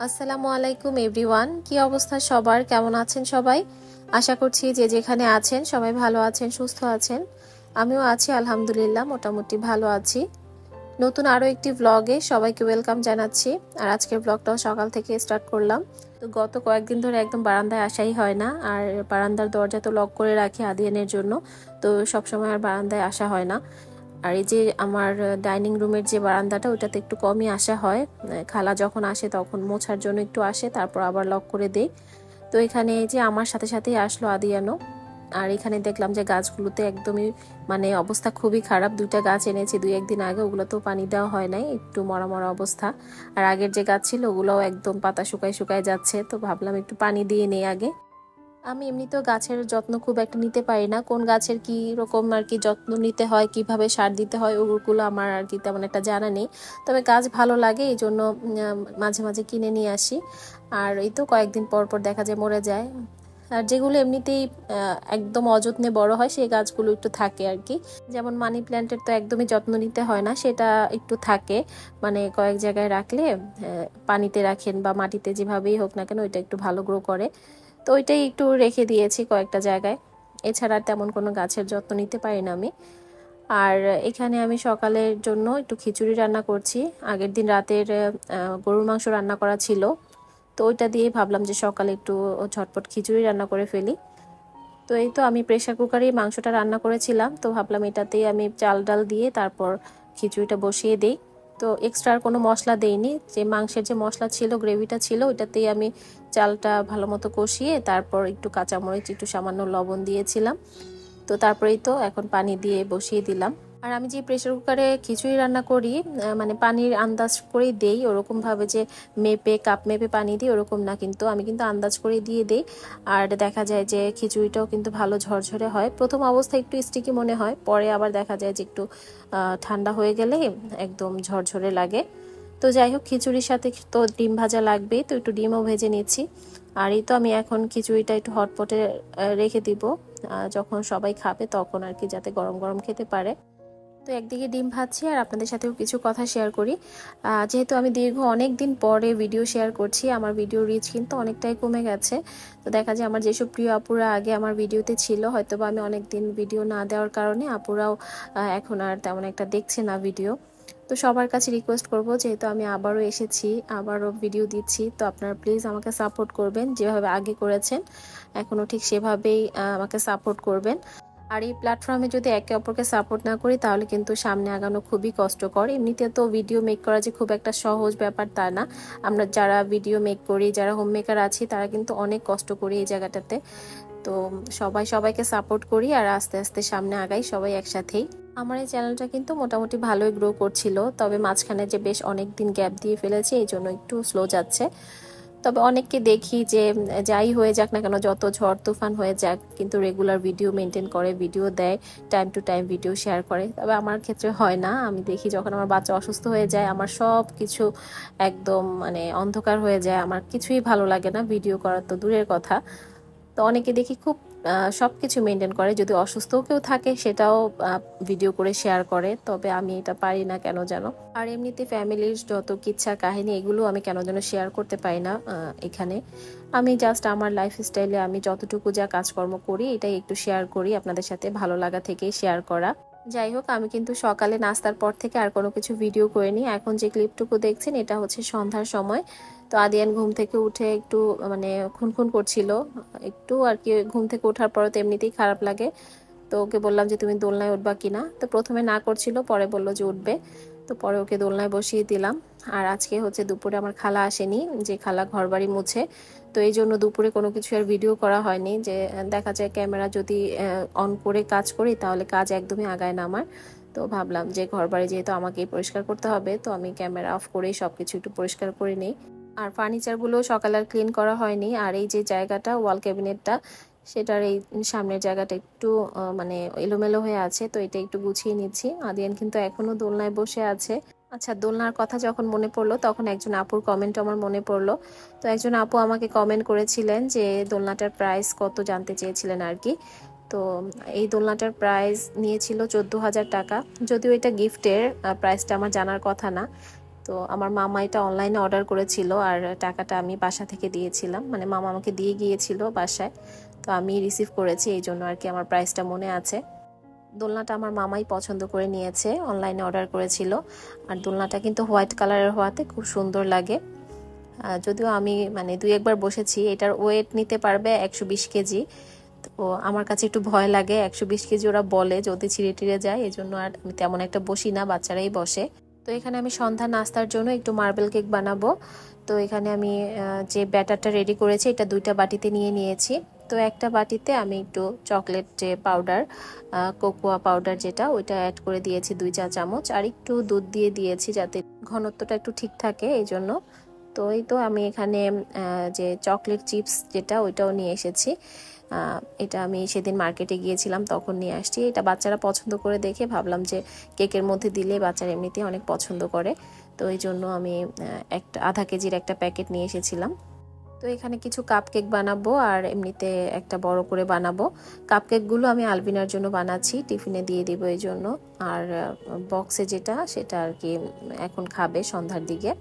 আসসালামু আলাইকুম এভরিওয়ান, কি অবস্থা সবার? কেমন আছেন সবাই? আশা করছি যে যেখানে আছেন সবাই ভালো আছেন, সুস্থ আছেন। আমিও আছি আলহামদুলিল্লাহ, মোটামুটি ভালো আছি। নতুন আরও একটি ব্লগে সবাইকে ওয়েলকাম জানাচ্ছি। আর আজকের ব্লগটাও সকাল থেকে স্টার্ট করলাম। তো গত কয়েকদিন ধরে একদম বারান্দায় আসাই হয় না, আর বারান্দার দরজা তো লক করে রাখি আদিয়ানের জন্য, তো সবসময় আর বারান্দায় আসা হয় না। আর এই যে আমার ডাইনিং রুমের যে বারান্দাটা, ওটাতে একটু কমই আসা হয়। খালা যখন আসে তখন মোছার জন্য একটু আসে, তারপর আবার লক করে দেই। তো এখানে এই যে আমার সাথে সাথেই আসলো আদিয়ানো। আর এখানে দেখলাম যে গাছগুলোতে একদমই মানে অবস্থা খুবই খারাপ। দুইটা গাছ এনেছি 2-1 দিন আগে, ওগুলো তো পানি দেওয়া হয় নাই, একটু মরা মরা অবস্থা। আর আগের যে গাছ ছিল ওগুলোও একদম পাতা শুকায় শুকায় যাচ্ছে, তো ভাবলাম একটু পানি দিয়ে নেই আগে। আমি এমনিতেও গাছের যত্ন খুব একটা নিতে পারি না, কোন গাছের কি রকম আর কি যত্ন নিতে হয়, কিভাবে সার দিতে হয়, ওগুলো আমার আর কি তেমন একটা জানা নেই। তবে গাছ ভালো লাগে, এই জন্য মাঝে মাঝে কিনে নিয়ে আসি। আর এই তো কয়েকদিন পর পর দেখা যায় মরে যায়। আর যেগুলো এমনিতেই একদম অযত্নে বড় হয় সেই গাছগুলো একটু থাকে আর কি। যেমন মানি প্ল্যান্টের তো একদমই যত্ন নিতে হয় না, সেটা একটু থাকে, মানে কয়েক জায়গায় রাখলে পানিতে রাখেন বা মাটিতে যেভাবেই হোক না কেন ওইটা একটু ভালো গ্রো করে। তো ওইটাই একটু রেখে দিয়েছি কয়েকটা জায়গায়। এছাড়া তেমন কোনো গাছের যত্ন নিতে পারি না আমি। আর এখানে আমি সকালের জন্য একটু খিচুড়ি রান্না করছি। আগের দিন রাতের গরুর মাংস রান্না করা ছিল, তো ওইটা দিয়ে ভাবলাম যে সকালে একটু ঝটপট খিচুড়ি রান্না করে ফেলি। তো এই তো আমি প্রেসার কুকারেই মাংসটা রান্না করেছিলাম, তো ভাবলাম এটাতেই আমি চাল ডাল দিয়ে তারপর খিচুড়িটা বসিয়ে দিই। তো এক্সট্রা আর কোনো মশলা দেইনি, যে মাংসের যে মশলা ছিল, গ্রেভিটা ছিল, ওইটাতেই আমি চালটা ভালো মতো কষিয়ে তারপর একটু কাঁচামরিচ, একটু সামান্য লবণ দিয়েছিলাম। তো তারপরেই তো এখন পানি দিয়ে বসিয়ে দিলাম। আর আমি যে প্রেসার কুকারে খিচুড়ি রান্না করি, মানে পানির আন্দাজ করেই দেই, ওরকমভাবে যে মেপে কাপ মেপে পানি দিই ওরকম না, কিন্তু আমি কিন্তু আন্দাজ করে দিয়ে দিই। আর দেখা যায় যে খিচুড়িটাও কিন্তু ভালো ঝরঝরে হয়। প্রথম অবস্থায় একটু স্টিকি মনে হয়, পরে আবার দেখা যায় যে একটু ঠান্ডা হয়ে গেলে একদম ঝরঝরে লাগে। তো যাই হোক, খিচুড়ির সাথে তো ডিম ভাজা লাগবেই, তো একটু ডিমও ভেজে নিচ্ছি। আর এই তো আমি এখন খিচুড়িটা একটু হটপটে রেখে দিব, যখন সবাই খাবে তখন আর কি, যাতে গরম গরম খেতে পারে। তো একদিকে ডিম ভাজছি আর আপনাদের সাথেও কিছু কথা শেয়ার করি। যেহেতু আমি দীর্ঘ অনেক দিন পরে ভিডিও শেয়ার করছি, আমার ভিডিও রিচ কিন্তু অনেকটাই কমে গেছে। তো দেখা যায় আমার যেসব প্রিয় আপুরা আগে আমার ভিডিওতে ছিল, হয়তো বা আমি অনেক দিন ভিডিও না দেওয়ার কারণে আপুরাও এখন আর তেমন একটা দেখছে না ভিডিও। তো সবার কাছে রিকোয়েস্ট করব, যেহেতু আমি আবারও এসেছি, আবারও ভিডিও দিচ্ছি, তো আপনারা প্লিজ আমাকে সাপোর্ট করবেন, যেভাবে আগে করেছেন এখনও ঠিক সেভাবেই আমাকে সাপোর্ট করবেন। আর এই প্ল্যাটফর্মে যদি একে অপরকে সাপোর্ট না করি তাহলে কিন্তু সামনে আগানো খুবই কষ্টকর। এমনিতে তো ভিডিও মেক করা যে খুব একটা সহজ ব্যাপার তা না। আমরা যারা ভিডিও মেক করি, যারা হোম মেকার আছি, তারা কিন্তু অনেক কষ্ট করি এই জায়গাটাতে। তো সবাই সবাইকে সাপোর্ট করি আর আস্তে আস্তে সামনে আগাই সবাই একসাথেই। আমার এই চ্যানেলটা কিন্তু মোটামুটি ভালোই গ্রো করছিল, তবে মাঝখানে যে বেশ অনেক দিন গ্যাপ দিয়ে ফেলেছি, এই জন্য একটু স্লো যাচ্ছে। তবে অনেককে দেখি যে যাই হয়ে যাক না কেন, যত ঝড় তুফান হয়ে যাক, কিন্তু রেগুলার ভিডিও মেনটেন করে, ভিডিও দেয়, time to time video share করে। তবে আমার ক্ষেত্রে হয় না। আমি দেখি যখন আমার বাচ্চা অসুস্থ হয়ে যায়, আমার সব কিছু একদম মানে অন্ধকার হয়ে যায়, আমার কিছুই ভালো লাগে না, ভিডিও করার তো দূরের কথা। তো অনেকে দেখি খুব সব কিছু মেনটেন করে, যদি অসুস্থও কেউ থাকে সেটাও ভিডিও করে শেয়ার করে, তবে আমি এটা পারি না কেন যেন। আর এমনিতে ফ্যামিলির যত কিচ্ছা কাহিনী এগুলো আমি কেন যেন শেয়ার করতে পারি না এখানে। আমি জাস্ট আমার লাইফস্টাইলে আমি যতটুকু যা কাজকর্ম করি এটাই একটু শেয়ার করি আপনাদের সাথে, ভালো লাগা থেকেই শেয়ার করা। যাই হোক, আমি কিন্তু সকালে নাস্তার পর থেকে আর কোনো কিছু ভিডিও করিনি। এখন যে ক্লিপটুকু দেখছেন এটা হচ্ছে সন্ধ্যার সময়। তো আদিয়ান ঘুম থেকে উঠে একটু মানে খুনখুন করছিল একটু আর কি। ঘুম থেকে ওঠার পরে তো এমনিতেই খারাপ লাগে, তো ওকে বললাম যে তুমি দোলনায় উঠবা কিনা। তো প্রথমে না করছিল, পরে বললো যে উঠবে, তো পরে ওকে দোলনায় বসিয়ে দিলাম। আর আজকে হচ্ছে দুপুরে আমার খালা আসেনি, যে খালা ঘরবাড়ি মুছে, তো এই জন্য দুপুরে কোনো কিছু আর ভিডিও করা হয়নি। যে দেখা যায় ক্যামেরা যদি অন করে কাজ করি তাহলে কাজ একদমই আগায় না আমার। তো ভাবলাম যে ঘরবাড়ি যেহেতু আমাকেই পরিষ্কার করতে হবে, তো আমি ক্যামেরা অফ করেই সবকিছু একটু পরিষ্কার করে নিই। আর ফার্নিচারগুলো সকালে আর ক্লিন করা হয়নি। আর এই যে জায়গাটা, ওয়াল ক্যাবিনেটটা, সেটার এই সামনের জায়গাটা একটু মানে এলোমেলো হয়ে আছে, তো এটা একটু গুছিয়ে নিচ্ছি। আদিয়ান কিন্তু এখনো দোলনায় বসে আছে। আচ্ছা, দোলনার কথা যখন মনে পড়লো তখন একজন আপুর কমেন্ট আমার মনে পড়লো। তো একজন আপু আমাকে কমেন্ট করেছিলেন যে দোলনাটার প্রাইস কত জানতে চেয়েছিলেন আর কি। তো এই দোলনাটার প্রাইস নিয়েছিল 14,000 টাকা। যদিও এটা গিফটের, প্রাইসটা আমার জানার কথা না। তো আমার মামা এটা অনলাইনে অর্ডার করেছিল আর টাকাটা আমি বাসা থেকে দিয়েছিলাম, মানে মামা আমাকে দিয়ে গিয়েছিল বাসায়, তো আমি রিসিভ করেছি, এই জন্য আর কি আমার প্রাইসটা মনে আছে। দোলনাটা আমার মামাই পছন্দ করে নিয়েছে, অনলাইনে অর্ডার করেছিল। আর দোলনাটা কিন্তু হোয়াইট কালারের হওয়াতে খুব সুন্দর লাগে। যদিও আমি মানে 2-1 বার বসেছি। এটার ওয়েট নিতে পারবে 120 কেজি। তো আমার কাছে একটু ভয় লাগে, 120 কেজি ওরা বলে যদি ছিঁড়ে টিড়ে যায়, এই জন্য আর আমি তেমন একটা বসি না, বাচ্চারাই বসে। তো এখানে আমি সন্ধ্যা নাস্তার জন্য একটু মার্বেল কেক বানাবো। তো এখানে আমি যে ব্যাটারটা রেডি করেছি এটা 2টা বাটিতে নিয়ে নিয়েছি। তো একটা বাটিতে আমি একটু চকলেট যে পাউডার, কোকোয়া পাউডার যেটা, ওইটা অ্যাড করে দিয়েছি 2 চা চামচ, আর একটু দুধ দিয়ে দিয়েছি যাতে ঘনত্বটা একটু ঠিক থাকে এই জন্য। তো এই তো আমি এখানে যে চকলেট চিপস যেটা, ওইটাও নিয়ে এসেছি। এটা আমি সেদিন মার্কেটে গিয়েছিলাম তখন নিয়ে আসছি। এটা বাচ্চারা পছন্দ করে দেখে ভাবলাম যে কেকের মধ্যে দিলে বাচ্চারা এমনিতেই অনেক পছন্দ করে, তো এই জন্য আমি একটা আধা কেজির একটা প্যাকেট নিয়ে এসেছিলাম। তো এখানে কিছু কাপ কেক বানাবো আর এমনিতে একটা বড় করে বানাবো। কাপ কেকগুলো আমি আলবিনার জন্য বানাচ্ছি, টিফিনে দিয়ে দিব এই জন্য। আর বক্সে যেটা, সেটা আর কি এখন খাবে সন্ধ্যার দিকে।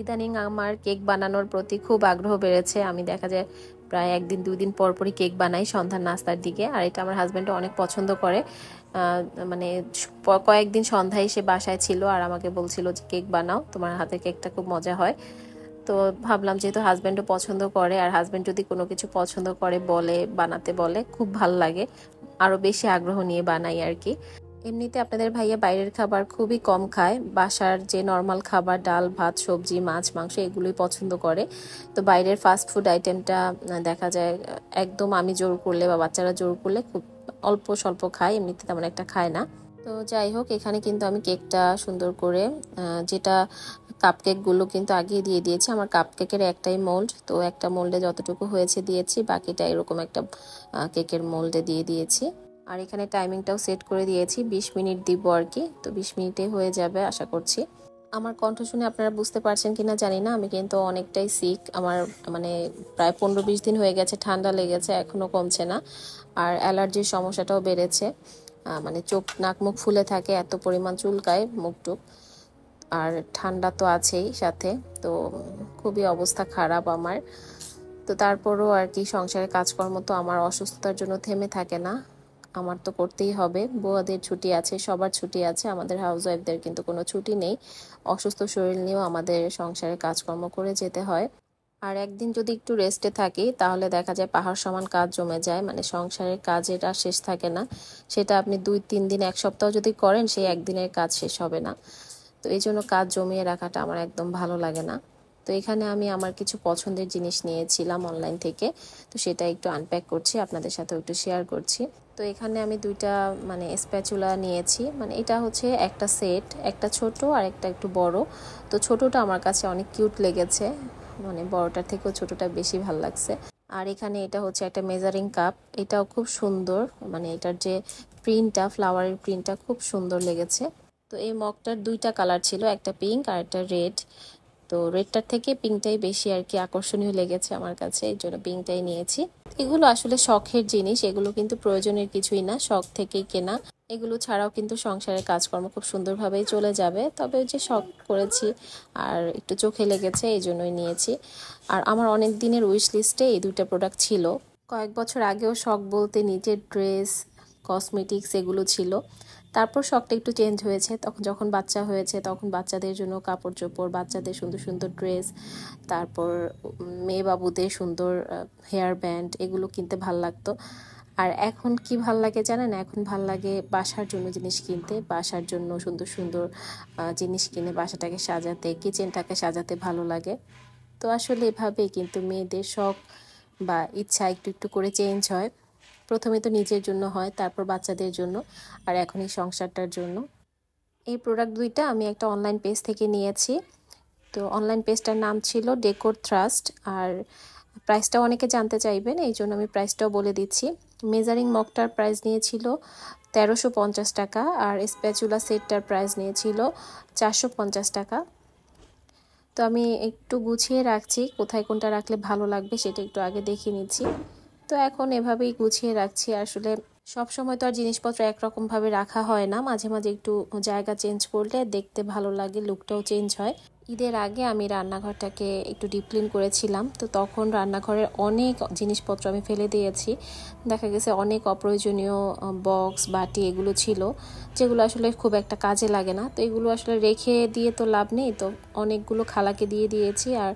ইদানিং আমার কেক বানানোর প্রতি খুব আগ্রহ বেড়েছে। আমি দেখা যায় প্রায় 1-2 দিন পর পরই কেক বানাই সন্ধ্যার নাস্তার দিকে, আর এটা আমার হাজব্যান্ডও অনেক পছন্দ করে। মানে কয়েকদিন সন্ধ্যায় সে বাসায় ছিল আর আমাকে বলছিল যে কেক বানাও, তোমার হাতের কেকটা খুব মজা হয়। তো ভাবলাম যেহেতু হাজব্যান্ডও পছন্দ করে, আর হাজব্যান্ড যদি কোনো কিছু পছন্দ করে বলে, বানাতে বলে, খুব ভাল লাগে, আরও বেশি আগ্রহ নিয়ে বানাই আর কি। এমনিতে আপনাদের ভাইয়া বাইরের খাবার খুবই কম খায়, বাসার যে নর্মাল খাবার ডাল ভাত সবজি মাছ মাংস এগুলোই পছন্দ করে। তো বাইরের ফাস্ট ফুড আইটেমটা দেখা যায় একদম আমি জোর করলে বা বাচ্চারা জোর করলে খুব অল্প স্বল্প খায়, এমনিতে তেমন একটা খায় না। তো যাই হোক, এখানে কিন্তু আমি কেকটা সুন্দর করে যেটা কাপকেকগুলো কিন্তু আগেই দিয়ে দিয়েছি। আমার কাপকেকের একটাই মোল্ড, তো একটা মোল্ডে যতটুকু হয়েছে দিয়েছি, বাকিটা এরকম একটা কেকের মোল্ডে দিয়ে দিয়েছি। আর এখানে টাইমিংটাও সেট করে দিয়েছি, 20 মিনিট দিব আর কি। তো 20 মিনিটে হয়ে যাবে আশা করছি। আমার কণ্ঠ শুনে আপনারা বুঝতে পারছেন কিনা জানি না, আমি কিন্তু অনেকটাই সিক। আমার মানে প্রায় 15-20 দিন হয়ে গেছে, ঠান্ডা লেগেছে, এখনো কমছে না। আর অ্যালার্জির সমস্যাটাও বেড়েছে, মানে চোখ নাক মুখ ফুলে থাকে, এত পরিমাণ চুলকায় মুখটুক। আর ঠান্ডা তো আছেই সাথে, তো খুবই অবস্থা খারাপ আমার। তো তারপরও আর কি সংসারের কাজকর্ম তো আমার অসুস্থতার জন্য থেমে থাকে না, আমার তো করতেই হবে। বুয়াদের ছুটি আছে, সবার ছুটি আছে, আমাদের হাউসওয়াইফদের কিন্তু কোনো ছুটি নেই। অসুস্থ শরীর নিয়েও আমাদের সংসারের কাজকর্ম করে যেতে হয়। আর একদিন যদি একটু রেস্টে থাকি তাহলে দেখা যায় পাহাড় সমান কাজ জমে যায়, মানে সংসারের কাজের আর শেষ থাকে না। সেটা আপনি 2-3 দিন 1 সপ্তাহ যদি করেন, সেই একদিনের কাজ শেষ হবে না। তো এই জন্য কাজ জমিয়ে রাখাটা আমার একদম ভালো লাগে না। তো এখানে আমি আমার কিছু পছন্দের জিনিস নিয়েছিলাম অনলাইন থেকে, তো সেটা একটু আনপ্যাক করছি, আপনাদের সাথে একটু শেয়ার করছি। তো এখানে আমি 2টা মানে স্প্যাচুলা নিয়েছি, মানে এটা হচ্ছে একটা সেট, একটা ছোট আর একটা একটু বড়। তো ছোটটা আমার কাছে অনেক কিউট লেগেছে, মানে বড়টার থেকেও ছোটটা বেশি ভালো লাগছে। আর এখানে এটা হচ্ছে একটা মেজারিং কাপ, এটাও খুব সুন্দর, মানে এটার যে প্রিন্টটা, ফ্লাওয়ারের প্রিন্টটা খুব সুন্দর লেগেছে। তো এই মগটার 2টা কালার ছিল, একটা পিঙ্ক আর একটা রেড। তো রেডটার থেকে পিঙ্কটাই বেশি আর কি আকর্ষণীয় লেগেছে আমার কাছে, এই জন্য পিঙ্কটাই নিয়েছি। এগুলো আসলে শখের জিনিস, এগুলো কিন্তু প্রয়োজনের কিছুই না, শখ থেকেই কেনা। এগুলো ছাড়াও কিন্তু সংসারের কাজকর্ম খুব সুন্দরভাবেই চলে যাবে, তবে ওই যে শখ করেছি আর একটু চোখে লেগেছে, এই জন্যই নিয়েছি। আর আমার অনেক দিনের উইশ লিস্টে এই 2টা প্রোডাক্ট ছিল। কয়েক বছর আগেও শখ বলতে নিজের ড্রেস, কসমেটিক্স এগুলো ছিল। তারপর শখটা একটু চেঞ্জ হয়েছে, তখন যখন বাচ্চা হয়েছে তখন বাচ্চাদের জন্য কাপড় চোপড়, বাচ্চাদের সুন্দর সুন্দর ড্রেস, তারপর মেয়ে বাবুদের সুন্দর হেয়ার ব্যান্ড, এগুলো কিনতে ভাল লাগতো। আর এখন কি ভাল লাগে জানেন, এখন ভাল লাগে বাসার জন্য জিনিস কিনতে, বাসার জন্য সুন্দর সুন্দর জিনিস কিনে বাসাটাকে সাজাতে, কিচেনটাকে সাজাতে ভালো লাগে। তো আসলে এভাবেই কিন্তু মেয়েদের শখ বা ইচ্ছা একটু একটু করে চেঞ্জ হয়। প্রথমে তো নিজের জন্য হয়, তারপর বাচ্চাদের জন্য, আর এখন এই সংসারটার জন্য। এই প্রোডাক্ট 2টা আমি একটা অনলাইন পেজ থেকে নিয়েছি। তো অনলাইন পেজটার নাম ছিল ডেকোর থ্রাস্ট, আর প্রাইসটাও অনেকে জানতে চাইবেন, এই জন্য আমি প্রাইসটাও বলে দিচ্ছি। মেজারিং মগটার প্রাইস নিয়েছিল 1350 টাকা, আর স্প্যাচুলা সেটটার প্রাইস নিয়েছিল 450 টাকা। তো আমি একটু গুছিয়ে রাখছি, কোথায় কোনটা রাখলে ভালো লাগবে সেটা একটু আগে দেখে নিচ্ছি। তো এখন এভাবেই গুছিয়ে রাখছি, আসলে সব সময় তো আর জিনিসপত্র একরকম ভাবে রাখা হয় না, মাঝে মাঝে একটু জায়গা চেঞ্জ করলে দেখতে ভালো লাগে, লুকটাও চেঞ্জ হয়। ঈদের আগে আমি রান্নাঘরটাকে একটু ডিপ ক্লিন করেছিলাম, তো তখন রান্নাঘরের অনেক জিনিসপত্র আমি ফেলে দিয়েছি। দেখা গেছে অনেক অপ্রয়োজনীয় বক্স বাটি এগুলো ছিল, যেগুলো আসলে খুব একটা কাজে লাগে না। তো এগুলো আসলে রেখে দিয়ে তো লাভ নেই, তো অনেকগুলো খালাকে দিয়ে দিয়েছি আর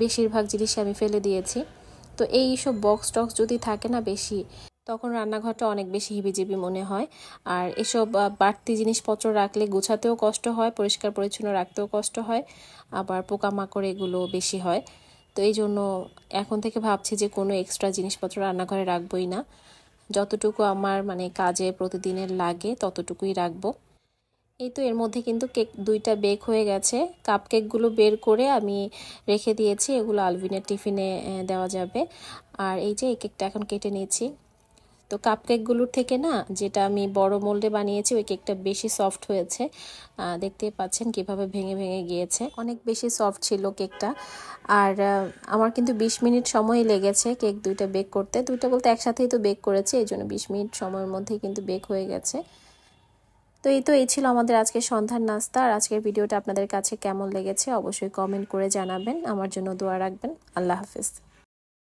বেশিরভাগ জিনিসই আমি ফেলে দিয়েছি। তো এই সব বক্স টক্স যদি থাকে না বেশি, তখন রান্নাঘরটা অনেক বেশি হিবিজিবি মনে হয়। আর এসব বাড়তি জিনিসপত্র রাখলে গোছাতেও কষ্ট হয়, পরিষ্কার পরিচ্ছন্ন রাখতেও কষ্ট হয়, আবার পোকামাকড় এগুলো বেশি হয়। তো এই জন্য এখন থেকে ভাবছি যে কোনো এক্সট্রা জিনিসপত্র রান্নাঘরে রাখবোই না, যতটুকু আমার মানে কাজে প্রতিদিনের লাগে ততটুকুই রাখবো। এই তো এর মধ্যে কিন্তু কেক দুইটা বেক হয়ে গেছে। কাপকেকগুলো বের করে আমি রেখে দিয়েছি, এগুলো আলভিনের টিফিনে দেওয়া যাবে। আর এই যে এই কেকটা এখন কেটে নিয়েছি। তো কাপকেকগুলোর থেকে না, যেটা আমি বড় মোল্ডে বানিয়েছি ওই কেকটা বেশি সফট হয়েছে। দেখতে পাচ্ছেন কিভাবে ভেঙে ভেঙে গিয়েছে, অনেক বেশি সফট ছিল কেকটা। আর আমার কিন্তু 20 মিনিট সময় লেগেছে কেক দুইটা বেক করতে, দুইটা বলতে একসাথেই তো বেক করেছি, এই জন্য 20 মিনিট সময়ের মধ্যেই কিন্তু বেক হয়ে গেছে। তো এই ছিল আমাদের আজকের সন্ধ্যার নাস্তা। আর আজকের ভিডিওটা আপনাদের কাছে কেমন লেগেছে অবশ্যই কমেন্ট করে জানাবেন, আমার জন্য দোয়া রাখবেন। আল্লাহ হাফেজ।